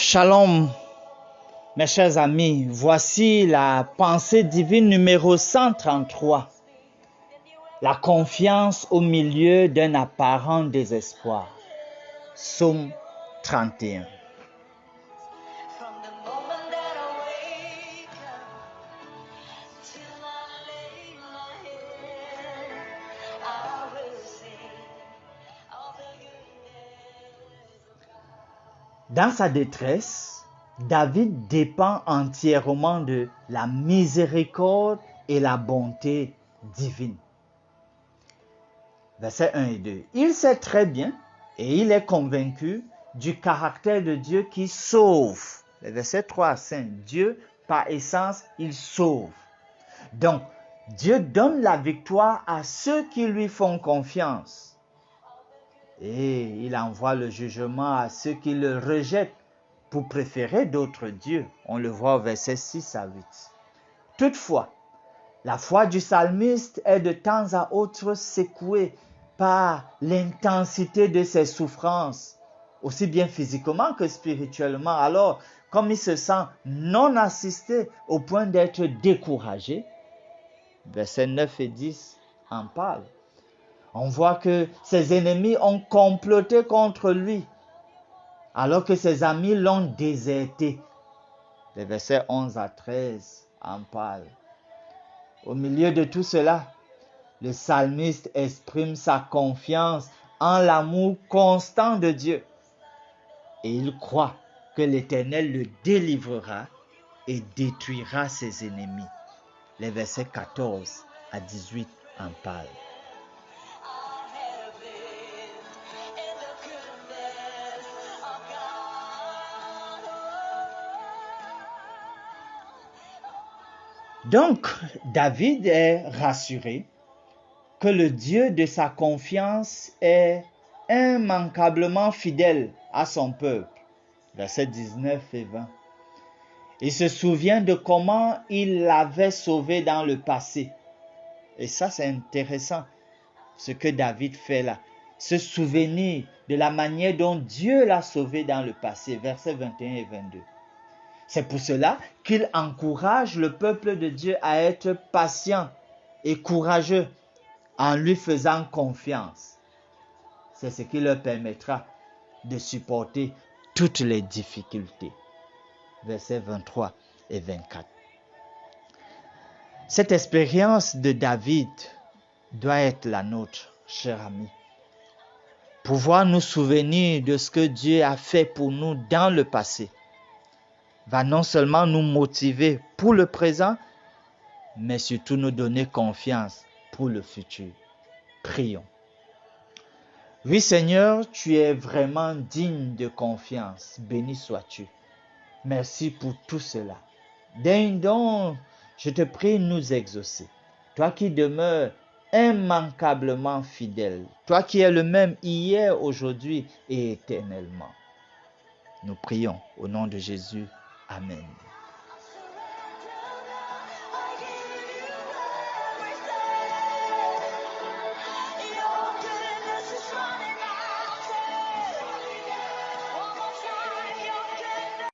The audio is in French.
Shalom, mes chers amis, voici la pensée divine numéro 133. La confiance au milieu d'un apparent désespoir. Psaume 31. Dans sa détresse, David dépend entièrement de la miséricorde et la bonté divine. Versets 1 et 2. Il sait très bien et il est convaincu du caractère de Dieu qui sauve. Les versets 3 à 5. Dieu, par essence, il sauve. Donc, Dieu donne la victoire à ceux qui lui font confiance. Et il envoie le jugement à ceux qui le rejettent pour préférer d'autres dieux. On le voit au verset 6 à 8. Toutefois, la foi du psalmiste est de temps à autre secouée par l'intensité de ses souffrances, aussi bien physiquement que spirituellement. Alors, comme il se sent non assisté au point d'être découragé, versets 9 et 10 en parlent. On voit que ses ennemis ont comploté contre lui, alors que ses amis l'ont déserté. Les versets 11 à 13 en parlent. Au milieu de tout cela, le psalmiste exprime sa confiance en l'amour constant de Dieu. Et il croit que l'Éternel le délivrera et détruira ses ennemis. Les versets 14 à 18 en parlent. Donc, David est rassuré que le Dieu de sa confiance est immanquablement fidèle à son peuple. Versets 19 et 20. Il se souvient de comment il l'avait sauvé dans le passé. Et ça, c'est intéressant, ce que David fait là. Se souvenir de la manière dont Dieu l'a sauvé dans le passé. Versets 21 et 22. C'est pour cela qu'il encourage le peuple de Dieu à être patient et courageux en lui faisant confiance. C'est ce qui leur permettra de supporter toutes les difficultés. Versets 23 et 24. Cette expérience de David doit être la nôtre, chers amis. Pouvoir nous souvenir de ce que Dieu a fait pour nous dans le passé va non seulement nous motiver pour le présent, mais surtout nous donner confiance pour le futur. Prions. Oui Seigneur, tu es vraiment digne de confiance. Béni sois-tu. Merci pour tout cela. Daigne donc, je te prie, nous exaucer. Toi qui demeures immanquablement fidèle. Toi qui es le même hier, aujourd'hui et éternellement. Nous prions au nom de Jésus. Amen.